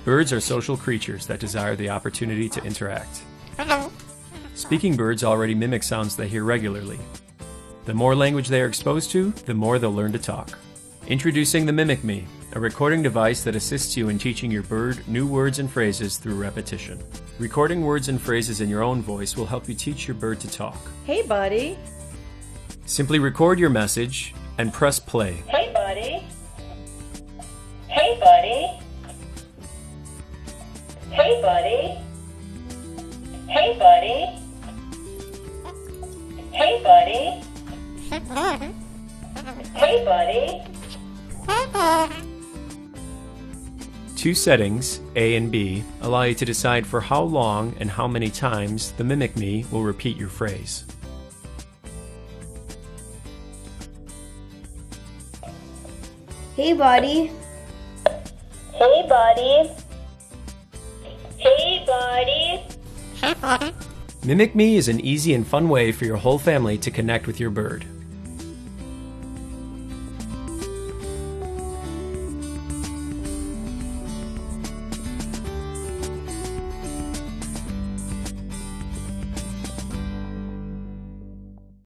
Birds are social creatures that desire the opportunity to interact. Speaking birds already mimic sounds they hear regularly. The more language they are exposed to, the more they'll learn to talk. Introducing the Mimic Me, a recording device that assists you in teaching your bird new words and phrases through repetition. Recording words and phrases in your own voice will help you teach your bird to talk. Hey, buddy. Simply record your message and press play. Hey, buddy. Hey, buddy. Hey, buddy. Hey, buddy. Hey, buddy. Hey, buddy. Two settings, A and B, allow you to decide for how long and how many times the Mimic Me will repeat your phrase. Hey, buddy. Hey, buddy. Hey, buddy. Mimic Me is an easy and fun way for your whole family to connect with your bird.